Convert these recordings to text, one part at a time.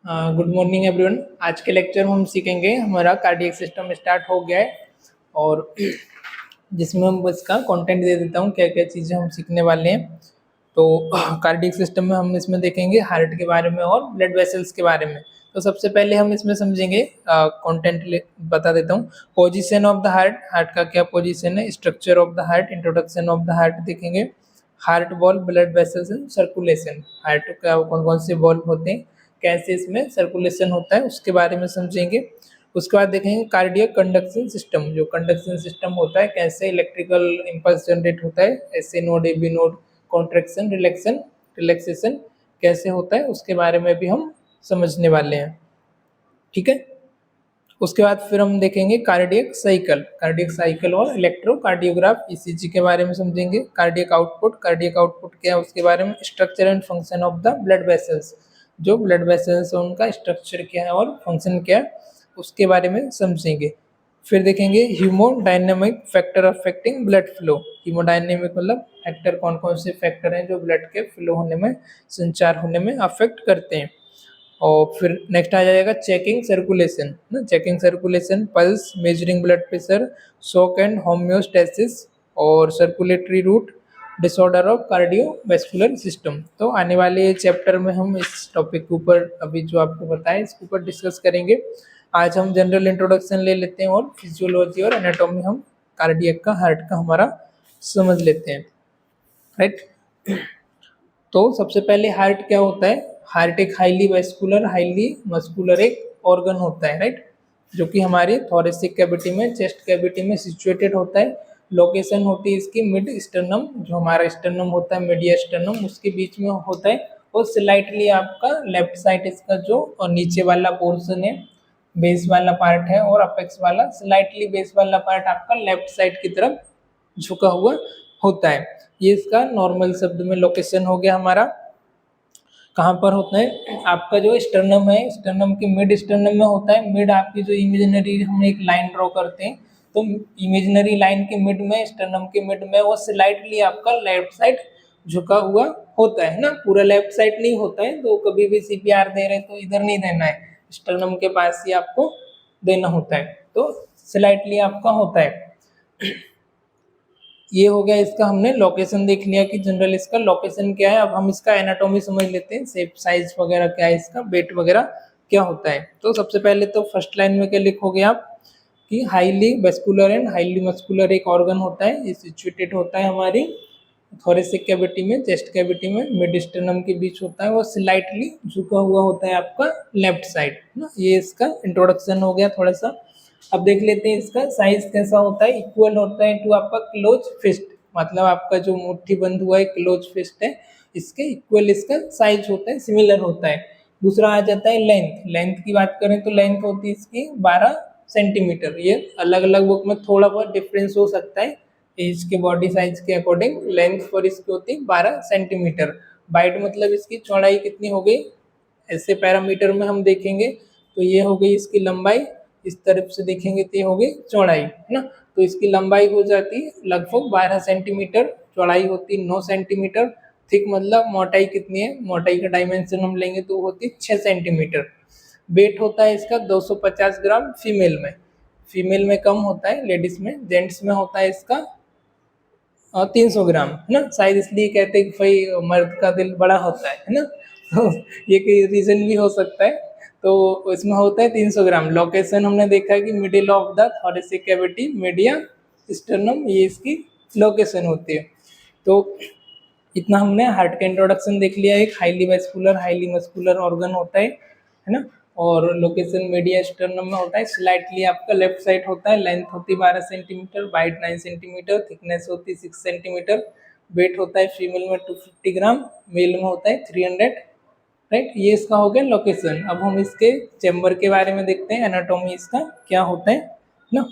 Good morning everyone. आज के lecture में हम सीखेंगे, हमारा कार्डियक सिस्टम स्टार्ट हो गया है और जिसमें हम इसका कंटेंट दे देता हूँ क्या क्या चीज़ें हम सीखने वाले हैं। तो कार्डियक सिस्टम में हम इसमें देखेंगे हार्ट के बारे में और ब्लड वेसल्स के बारे में। तो सबसे पहले हम इसमें समझेंगे, कंटेंट बता देता हूँ। Position of the heart, heart का क्या पोजीशन है, structure of the heart, introduction of the heart देखेंगे, heart wall, blood vessels and circulation, heart का कौन कौन से वॉल्व होते हैं, कैसे इसमें सर्कुलेशन होता है उसके बारे में समझेंगे। उसके बाद देखेंगे कार्डियक कंडक्शन सिस्टम, जो कंडक्शन सिस्टम होता है, कैसे इलेक्ट्रिकल इंपल्स जनरेट होता है, SA node, AV node, contraction, relaxation कैसे होता है उसके बारे में भी हम समझने वाले हैं। ठीक है। उसके बाद फिर हम देखेंगे कार्डियक साइकिल और इलेक्ट्रोकार्डियोग्राफ, ईसीजी के बारे में समझेंगे। कार्डियक आउटपुट क्या है उसके बारे में। Structure and function of the blood vessels, जो ब्लड वेसल्स है उनका स्ट्रक्चर क्या है और फंक्शन क्या है उसके बारे में समझेंगे। फिर देखेंगे haemodynamic factor affecting blood flow. Haemodynamic मतलब फैक्टर, कौन कौन से फैक्टर हैं जो ब्लड के फ्लो होने में, संचार होने में अफेक्ट करते हैं। और फिर नेक्स्ट आ जाएगा चेकिंग सर्कुलेशन ना, checking circulation, pulse, measuring blood pressure, shock and homeostasis और circulatory route, disorder of cardiovascular system. तो आने वाले चैप्टर में हम इस टॉपिक के ऊपर, अभी जो आपको बताया इसके ऊपर डिस्कस करेंगे। आज हम जनरल इंट्रोडक्शन ले लेते हैं और फिजियोलॉजी और एनाटॉमी हम कार्डियक का, हार्ट का हमारा समझ लेते हैं। राइट। तो सबसे पहले हार्ट क्या होता है। हार्ट एक हाईली वेस्कुलर, हाईली मस्कुलर एक ऑर्गन होता है, राइट, जो कि हमारे थोरेसिक कैविटी में, चेस्ट कैविटी में सिचुएटेड होता है। लोकेशन होती है इसकी मिड स्टर्नम, जो हमारा स्टर्नम होता है, मीडिया स्टर्नम, उसके बीच में होता है। और स्लाइटली आपका लेफ्ट साइड इसका जो नीचे वाला पोर्शन है, बेस वाला पार्ट है, और अपेक्स वाला, स्लाइटली बेस वाला पार्ट आपका लेफ्ट साइड की तरफ झुका हुआ होता है। ये इसका नॉर्मल शब्द में लोकेशन हो गया हमारा। कहाँ पर होता है आपका जो स्टर्नम है, स्टर्नम के मिड स्टर्नम में होता है। मिड आपकी जो इमेजिनरी हम एक लाइन ड्रॉ करते हैं, तो इमेजिनरी लाइन के मिड में, स्टर्नम के मिड में वो स्लाइटली आपका लेफ्ट साइड झुका हुआ होता है ना, पूरा लेफ्ट साइड नहीं होता है। तो कभी भी सीपीआर दे रहे तो इधर नहीं देना है, स्टर्नम के पास ही आपको देना होता है। तो स्लाइटली आपका होता है। ये हो गया इसका, हमने लोकेशन देख लिया कि जनरल इसका लोकेशन क्या है। अब हम इसका एनाटॉमी समझ लेते हैं, शेप, साइज वगैरह क्या है इसका, वेट वगैरह क्या होता है। तो सबसे पहले तो फर्स्ट लाइन में क्या लिखोगे आप कि highly vascular and highly muscular एक ऑर्गन होता है। ये सिचुएटेड होता है हमारी थोरेसिक कैविटी में, चेस्ट कैविटी में, मिड स्टर्नम के बीच होता है। वो स्लाइटली झुका हुआ होता है आपका लेफ्ट साइड ना। ये इसका इंट्रोडक्शन हो गया थोड़ा सा। अब देख लेते हैं इसका साइज कैसा होता है। इक्वल होता है टू आपका क्लोज फिस्ट, मतलब आपका जो मुट्ठी बंद हुआ है क्लोज फिस्ट है, इसके इक्वल इसका साइज होता है, सिमिलर होता है। दूसरा आ जाता है लेंथ। लेंथ की बात करें तो लेंथ होती है इसकी 12 सेंटीमीटर। ये अलग अलग बुक में थोड़ा बहुत डिफरेंस हो सकता है एज के, बॉडी साइज के अकॉर्डिंग। लेंथ पर इसकी होती है 12 सेंटीमीटर। बाइट मतलब इसकी चौड़ाई कितनी हो गई, ऐसे पैरामीटर में हम देखेंगे तो ये हो गई इसकी लंबाई, इस तरफ से देखेंगे तो ये हो गई चौड़ाई, है ना। तो इसकी लंबाई हो जाती है लगभग 12 सेंटीमीटर, चौड़ाई होती है 9 सेंटीमीटर। थिक मतलब मोटाई कितनी है, मोटाई का डायमेंशन हम लेंगे तो होती है 6 सेंटीमीटर। वेट होता है इसका 250 ग्राम फीमेल में। फीमेल में कम होता है, लेडीज में, जेंट्स में होता है इसका 300 ग्राम, है ना। शायद इसलिए कहते हैं कि भाई मर्द का दिल बड़ा होता है ना। तो ये कोई रीजन भी हो सकता है। तो इसमें होता है 300 ग्राम। लोकेशन हमने देखा है कि middle of the thoracic cavity, media sternum, ये इसकी लोकेशन होती है। तो इतना हमने हार्ट का इंट्रोडक्शन देख लिया। एक highly vascular, highly muscular organ होता है ना। और लोकेशन मीडिया स्टर्नम में होता है। स्लाइटली आपका लेफ्ट साइड होता है। लेंथ होती है 12 सेंटीमीटर, वाइड 9 सेंटीमीटर, थिकनेस होती है 6 सेंटीमीटर। वेट होता है फीमेल में 250 ग्राम, मेल में होता है 300। राइट, ये इसका हो गया लोकेशन। अब हम इसके चेम्बर के बारे में देखते हैं, एनाटॉमी इसका क्या होता है ना।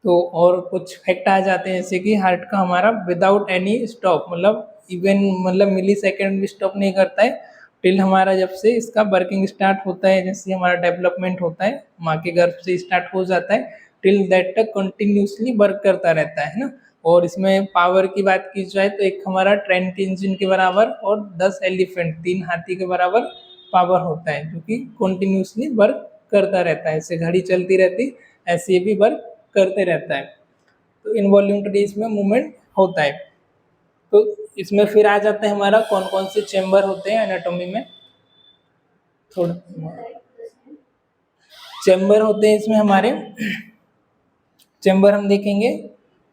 तो और कुछ फैक्ट आ जाते हैं जैसे कि हार्ट का हमारा विदाउट एनी स्टॉप, मतलब इवन मतलब मिली सेकेंड भी स्टॉप नहीं करता है टिल हमारा, जब से इसका वर्किंग स्टार्ट होता है, जैसे हमारा डेवलपमेंट होता है, माँ के गर्भ से स्टार्ट हो जाता है, टिल दैट तक कंटिन्यूसली वर्क करता रहता है ना। और इसमें पावर की बात की जाए तो एक हमारा ट्रेन के इंजन के बराबर और 10 एलिफेंट, 3 हाथी के बराबर पावर होता है जो कि कंटिन्यूसली वर्क करता रहता है। ऐसे घड़ी चलती रहती ऐसे ये भी वर्क करते रहता है। तो इनवॉल्यूंटरी इसमें मूवमेंट होता है। तो इसमें फिर आ जाता है हमारा कौन कौन से चेम्बर होते हैं एनाटॉमी में। थोड़ा चेम्बर होते हैं इसमें हमारे, चेम्बर हम देखेंगे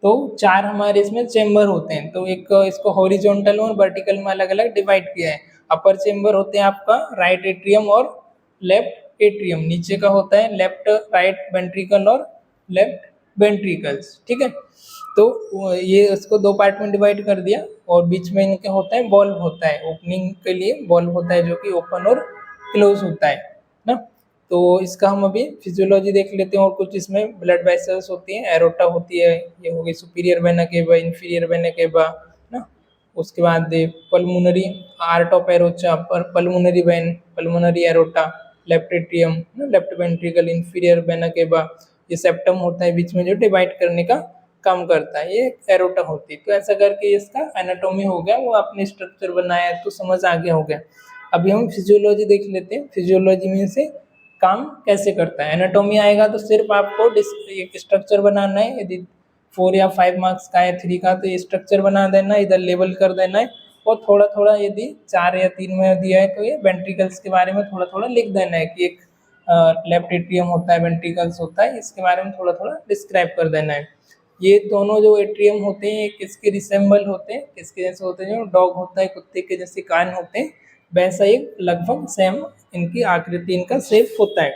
तो 4 हमारे इसमें चेम्बर होते हैं। तो एक इसको हॉरिजॉन्टल और वर्टिकल में अलग अलग डिवाइड किया है। अपर चेम्बर होते हैं आपका राइट एट्रियम और लेफ्ट एट्रियम, नीचे का होता है लेफ्ट राइट वेंट्रिकल और लेफ्ट वेंट्रिकल्स, ठीक है। तो ये इसको 2 पार्ट में डिवाइड कर दिया और बीच में इनके होता है वॉल्व होता है, ओपनिंग के लिए वॉल्व होता है जो कि ओपन और क्लोज होता है ना। तो इसका हम अभी फिजियोलॉजी देख लेते हैं और कुछ इसमें ब्लड वेसल्स होती हैं, एरोटा होती है, ये हो गई superior vena cava, inferior vena cava ना। उसके बाद पल्मोनरी आर्ट ऑफ एरोचा पर pulmonary vein, pulmonary aorta, left atrium, left ventricle, inferior vena cava, ये सेप्टम होता है बीच में जो डिवाइड करने का काम करता है, ये एरोटा होती है। तो ऐसा करके इसका एनाटॉमी हो गया, वो आपने स्ट्रक्चर बनाया तो समझ आगे हो गया। अभी हम फिजियोलॉजी देख लेते हैं, फिजियोलॉजी में से काम कैसे करता है। एनाटॉमी आएगा तो सिर्फ आपको एक स्ट्रक्चर बनाना है, यदि 4 या 5 मार्क्स का है 3 का तो ये स्ट्रक्चर बना देना है, इधर लेबल कर देना है और थोड़ा थोड़ा यदि 4 या 3 में दिया है तो ये वेंट्रिकल्स के बारे में थोड़ा थोड़ा लिख देना है कि एक लेफ्ट एट्रियम होता है, वेंट्रिकल्स होता है, इसके बारे में थोड़ा थोड़ा डिस्क्राइब कर देना है। ये दोनों जो एट्रियम होते हैं किसके रिसेंबल होते हैं, किसके जैसे होते हैं, जो डॉग होता है कुत्ते के जैसे कान होते हैं वैसा एक लगभग सेम इनकी आकृति, इनका शेप होता है।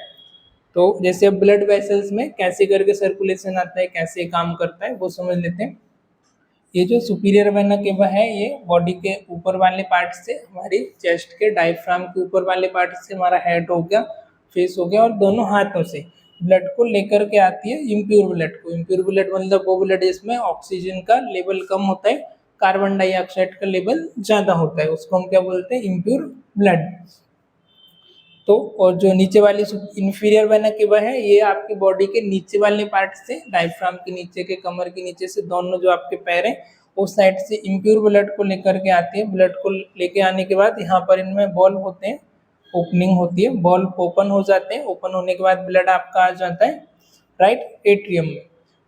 तो जैसे ब्लड वेसल्स में कैसे करके सर्कुलेशन आता है, कैसे काम करता है वो समझ लेते हैं। ये जो सुपीरियर वेना केवा है ये बॉडी के ऊपर वाले पार्ट से, हमारी चेस्ट के डायफ्राम के ऊपर वाले पार्ट से हमारा हेड हो गया, फेस हो गया और दोनों हाथों से ब्लड को लेकर के आती है इम्प्योर ब्लड को। इम्प्योर ब्लड मतलब वो ब्लड जिसमें ऑक्सीजन का लेवल कम होता है, कार्बन डाइऑक्साइड का लेवल ज़्यादा होता है, उसको हम क्या बोलते हैं, इम्प्योर ब्लड। तो और जो नीचे वाली इंफीरियर वेना केवा है ये आपकी बॉडी के नीचे वाले पार्ट से, डायफ्राम के नीचे के कमर के नीचे से दोनों जो आपके पैर हैं उस साइड से इम्प्योर ब्लड को लेकर के आती है। ब्लड को लेके आने के बाद यहाँ पर इनमें वॉल्व होते हैं, ओपनिंग होती है, वॉल्व ओपन हो जाते हैं। ओपन होने के बाद ब्लड आपका आ जाता है राइट एट्रियम में।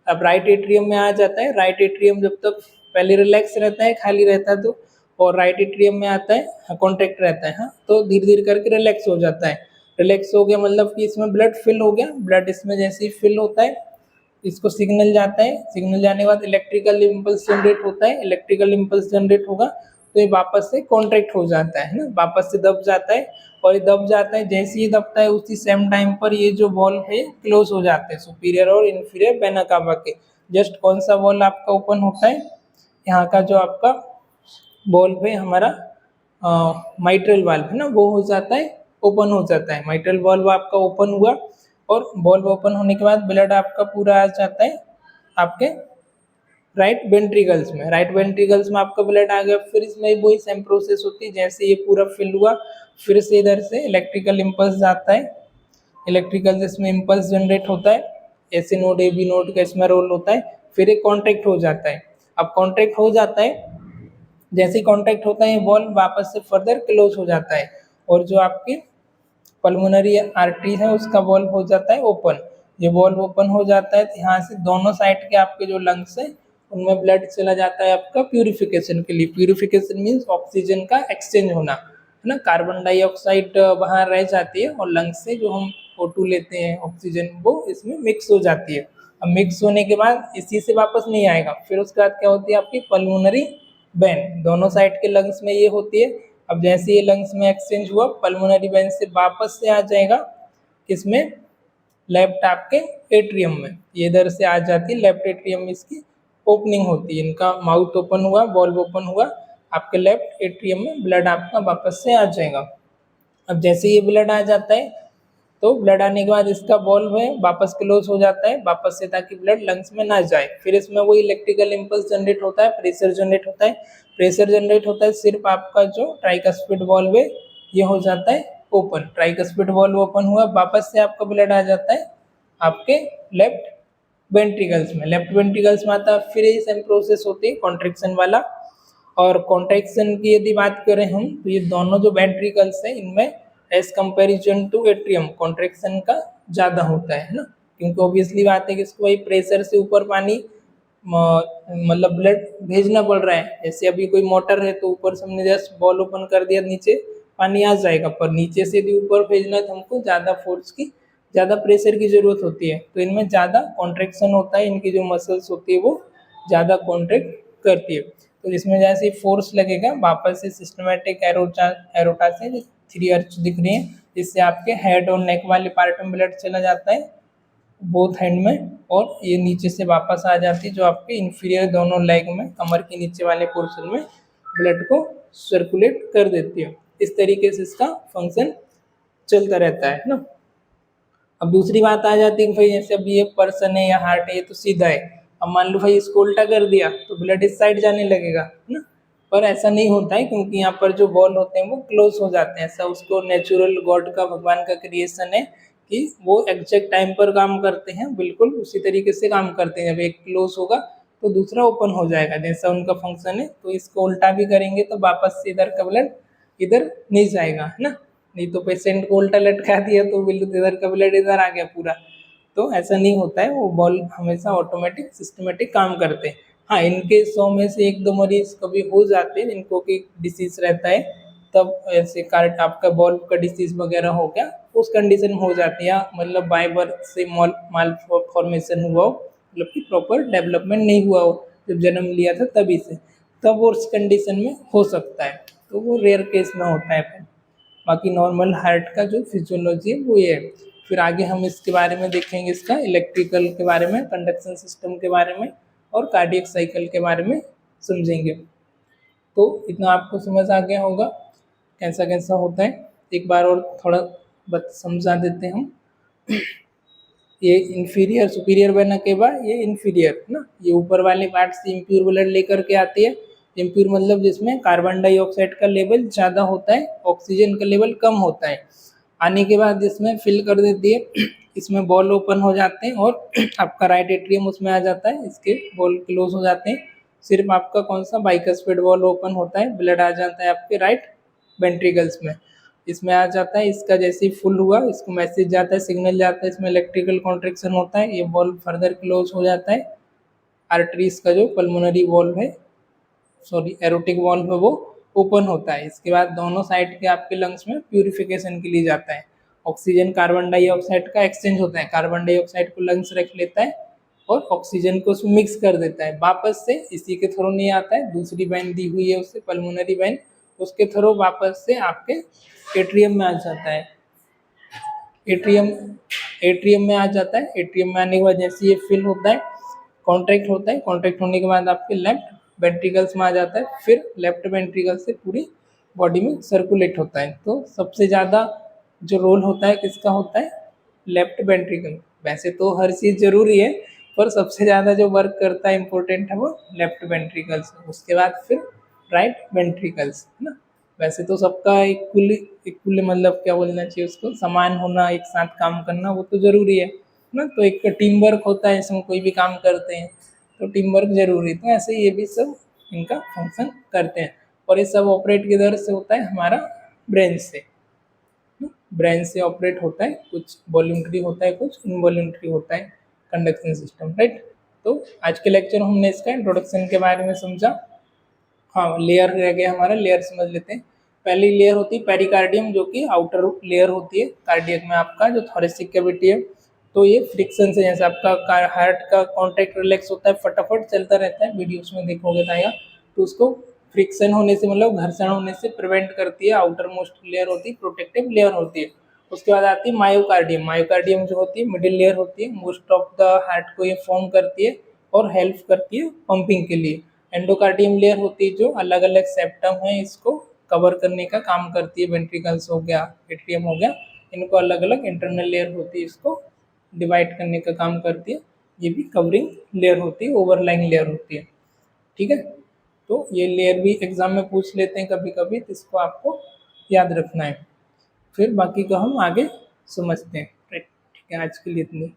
अब राइट एट्रियम में आ जाता है, राइट एट्रियम जब तक पहले रिलैक्स रहता है, खाली रहता है तो, और राइट एट्रियम में आता है कॉन्ट्रैक्ट रहता है, हाँ, तो धीरे धीरे करके रिलैक्स हो जाता है। रिलैक्स हो गया मतलब कि इसमें ब्लड फिल हो गया, ब्लड इसमें जैसे ही फिल होता है इसको सिग्नल जाता है, सिग्नल जाने के बाद इलेक्ट्रिकल इम्पल्स जनरेट होता है, इलेक्ट्रिकल इम्पल्स जनरेट होगा तो ये वापस से कॉन्ट्रैक्ट हो जाता है ना, वापस से दब जाता है। और ये दब जाता है, जैसे ही दबता है उसी सेम टाइम पर ये जो वॉल्व है क्लोज हो जाते हैं, सुपीरियर और इंफीरियर वेना कावा के। जस्ट कौन सा वॉल्व आपका ओपन होता है, यहाँ का जो आपका वॉल्व है हमारा माइट्रल वाल्व है ना, वो हो जाता है, ओपन हो जाता है। माइट्रल वाल्व आपका ओपन हुआ और वाल्व ओपन होने के बाद ब्लड आपका पूरा आ जाता है आपके राइट वेंट्रिकल्स में। राइट वेंट्रिकल्स में आपका ब्लड आ गया, फिर इसमें वही सेम प्रोसेस होती है, जैसे ये पूरा फिल हुआ फिर से इधर से इलेक्ट्रिकल इम्पल्स जाता है, इलेक्ट्रिकल इसमें इम्पल्स जनरेट होता है, AV node A V node का इसमें रोल होता है, फिर एक कॉन्ट्रैक्ट हो जाता है। अब कॉन्ट्रैक्ट हो जाता है, जैसे ही कॉन्ट्रैक्ट होता है वॉल्व वापस से फर्दर क्लोज हो जाता है और जो आपकी पल्मोनरी आर्टरी है उसका वॉल्व हो जाता है ओपन। ये वॉल्व ओपन हो जाता है तो यहाँ से दोनों साइड के आपके जो लंग्स है उनमें ब्लड चला जाता है आपका प्यूरिफिकेशन के लिए। प्यूरिफिकेशन मीन्स ऑक्सीजन का एक्सचेंज होना है ना, कार्बन डाइऑक्साइड बाहर रह जाती है और लंग्स से जो हम O2 लेते हैं ऑक्सीजन वो इसमें मिक्स हो जाती है। अब मिक्स होने के बाद इसी से वापस नहीं आएगा, फिर उसके बाद क्या होती है आपकी पल्मोनरी वेन, दोनों साइड के लंग्स में ये होती है। अब जैसे ये लंग्स में एक्सचेंज हुआ पल्मोनरी वेन से वापस से आ जाएगा किसमें, लेफ्ट आपके एट्रियम में, ये इधर से आ जाती है लेफ्ट एट्रियम में, इसकी ओपनिंग होती है, इनका माउथ ओपन हुआ, वॉल्व ओपन हुआ, आपके लेफ्ट एट्रियम में ब्लड आपका वापस से आ जाएगा। अब जैसे ये ब्लड आ जाता है तो ब्लड आने के बाद इसका वॉल्व है वापस क्लोज हो जाता है वापस से, ताकि ब्लड लंग्स में ना जाए। फिर इसमें वही इलेक्ट्रिकल इम्पल्स जनरेट होता है, प्रेशर जनरेट होता है, प्रेशर जनरेट होता है, सिर्फ आपका जो ट्राइकस्पिड वॉल्व है ये हो जाता है ओपन। ट्राइकस्पिड वॉल्व ओपन हुआ, वापस से आपका ब्लड आ जाता है आपके लेफ्ट वेंट्रिकल्स में। लेफ्ट वेंट्रिकल्स में आता है, फिर ये सेम प्रोसेस होती है कॉन्ट्रैक्शन वाला। और कॉन्ट्रैक्शन की यदि बात करें हम तो ये दोनों जो वेंट्रिकल्स हैं इनमें as comparison to atrium contraction का ज़्यादा होता है ना, क्योंकि ऑब्वियसली बात है कि इसको वही प्रेशर से ऊपर पानी मतलब ब्लड भेजना पड़ रहा है। जैसे अभी कोई मोटर है तो ऊपर से हमने जस्ट बॉल ओपन कर दिया, नीचे पानी आ जाएगा, पर नीचे से भी ऊपर भेजना है तो हमको ज़्यादा फोर्स की, ज़्यादा प्रेशर की ज़रूरत होती है। तो इनमें ज़्यादा कॉन्ट्रेक्शन होता है, इनकी जो मसल्स होती है वो ज़्यादा कॉन्ट्रैक्ट करती है। तो इसमें जैसे फोर्स लगेगा वापस से सिस्टमेटिक एरोटा से जो 3 अर्च दिख रही है, इससे आपके हेड और नेक वाले पार्ट में ब्लड चला जाता है बोथ हैंड में, और ये नीचे से वापस आ जाती है जो आपके इन्फीरियर दोनों लेग में कमर के नीचे वाले पोर्शन में ब्लड को सर्कुलेट कर देती है। इस तरीके से इसका फंक्शन चलता रहता है ना। अब दूसरी बात आ जाती है कि भाई जैसे अब ये पर्सन है या हार्ट है ये तो सीधा है, अब मान लो भाई इसको उल्टा कर दिया तो ब्लड इस साइड जाने लगेगा है ना, पर ऐसा नहीं होता है क्योंकि यहाँ पर जो बॉल होते हैं वो क्लोज हो जाते हैं। ऐसा उसको नेचुरल गॉड का, भगवान का क्रिएशन है कि वो एग्जैक्ट टाइम पर काम करते हैं, बिल्कुल उसी तरीके से काम करते हैं। जब एक क्लोज होगा तो दूसरा ओपन हो जाएगा, जैसा उनका फंक्शन है। तो इसको उल्टा भी करेंगे तो वापस से इधर का ब्लड इधर नहीं जाएगा है ना, नहीं तो पेशेंट को उल्टा लटका दिया तो बिल्कुल इधर का ब्लड इधर आ गया पूरा। तो ऐसा नहीं होता है, वो बॉल हमेशा ऑटोमेटिक सिस्टमेटिक काम करते हैं। हाँ, इनके 100 में से 1-2 मरीज कभी हो जाते हैं जिनको कि डिसीज रहता है, तब ऐसे कार्ड आपका बॉल का डिसीज वगैरह हो गया उस कंडीशन में हो जाती है, मतलब बाय बर्थ से माल फॉर्मेशन हुआ हो, मतलब कि प्रॉपर डेवलपमेंट नहीं हुआ हो जब जन्म लिया था तभी से, तब वो उस कंडीशन में हो सकता है। तो वो रेयर केस में होता है। बाकी नॉर्मल हार्ट का जो फिजियोलॉजी है वो ये है। फिर आगे हम इसके बारे में देखेंगे, इसका इलेक्ट्रिकल के बारे में, कंडक्शन सिस्टम के बारे में और कार्डियक साइकिल के बारे में समझेंगे। तो इतना आपको समझ आ गया होगा कैसा कैसा होता है। एक बार और थोड़ा समझा देते हैं हम। ये इन्फीरियर सुपीरियर बनने के बाद ये इन्फीरियर ना, ये ऊपर वाले पार्ट से इम्प्योर ब्लड लेकर के आती है। इम्प्योर मतलब जिसमें कार्बन डाइऑक्साइड का लेवल ज़्यादा होता है, ऑक्सीजन का लेवल कम होता है। आने के बाद इसमें फिल कर देती है, इसमें बॉल ओपन हो जाते हैं और आपका राइट एट्रियम उसमें आ जाता है, इसके बॉल क्लोज हो जाते हैं। सिर्फ आपका कौन सा बाइकस्फीड बॉल ओपन होता है, ब्लड आ जाता है आपके राइट वेंट्रिकल्स में, इसमें आ जाता है। इसका जैसे ही फुल हुआ इसको मैसेज जाता है, सिग्नल जाता है, इसमें इलेक्ट्रिकल कॉन्ट्रैक्शन होता है, ये वॉल्व फर्दर क्लोज हो जाता है। आर्टरीज का जो पल्मोनरी वॉल्व है, सॉरी एरोटिक वॉल्व है, वो ओपन होता है। इसके बाद दोनों साइड के आपके लंग्स में प्यूरिफिकेशन के लिए जाता है। ऑक्सीजन कार्बन डाइऑक्साइड का एक्सचेंज होता है, कार्बन डाइऑक्साइड को लंग्स रख लेता है और ऑक्सीजन को उसमें मिक्स कर देता है। वापस से इसी के थ्रू नहीं आता है, दूसरी वेन दी हुई है उससे, पल्मोनरी वेन, उसके थ्रू वापस से आपके एट्रियम में आ जाता है। एट्रियम में आ जाता है। एट्रियम में आने के बाद जैसे ये फिल होता है, कॉन्ट्रैक्ट होता है, कॉन्ट्रैक्ट होने के बाद आपके लेफ्ट वेंट्रिकल्स में आ जाता है, फिर लेफ्ट वेंट्रिकल से पूरी बॉडी में सर्कुलेट होता है। तो सबसे ज़्यादा जो रोल होता है किसका होता है, लेफ्ट वेंट्रिकल। वैसे तो हर चीज़ जरूरी है, पर सबसे ज़्यादा जो वर्क करता है इम्पोर्टेंट है वो लेफ्ट वेंट्रिकल्स, उसके बाद फिर राइट वेंट्रिकल्स है ना। वैसे तो सबका इक्वली मतलब क्या बोलना चाहिए उसको, समान होना, एक साथ काम करना वो तो ज़रूरी है ना। तो एक टीम वर्क होता है, इसमें कोई भी काम करते हैं तो टीम वर्क जरूरी, तो ऐसे ये भी सब इनका फंक्शन करते हैं। और ये सब ऑपरेट किधर से होता है, हमारा ब्रेन से। ब्रेन से ऑपरेट होता है, कुछ वॉल्यूंटरी होता है, कुछ इनवॉल्यूंटरी होता है कंडक्शन सिस्टम, राइट। तो आज के लेक्चर हमने इसका इंट्रोडक्शन के बारे में समझा। हाँ, लेयर रह गया हमारा, लेयर समझ लेते हैं। पहली लेयर होती है पेरिकार्डियम, जो कि आउटर लेयर होती है कार्डियक में आपका, जो थोरेसिक कैविटी है। तो ये फ्रिक्शन से, जैसे आपका हार्ट का कॉन्ट्रैक्ट रिलैक्स होता है, फटाफट चलता रहता है, वीडियोस में देखोगे था, तो उसको फ्रिक्शन होने से मतलब घर्षण होने से प्रिवेंट करती है। आउटर मोस्ट लेयर होती है, प्रोटेक्टिव लेयर होती है। उसके बाद आती है मायोकार्डियम। मायोकार्डियम जो होती है मिडिल लेयर होती है, मोस्ट ऑफ द हार्ट को ये फॉर्म करती है और हेल्प करती है पंपिंग के लिए। एंडोकार्डियम लेयर होती है जो अलग अलग सेप्टम है इसको कवर करने का काम करती है, वेंट्रिकल्स हो गया, एट्रियम हो गया, इनको अलग अलग इंटरनल लेयर होती है, इसको डिवाइड करने का काम करती है। ये भी कवरिंग लेयर होती है, ओवरलाइंग लेयर होती है, ठीक है। तो ये लेयर भी एग्जाम में पूछ लेते हैं कभी कभी, तो इसको आपको याद रखना है। फिर बाकी को हम आगे समझते हैं, राइट। ठीक है, आज के लिए इतनी।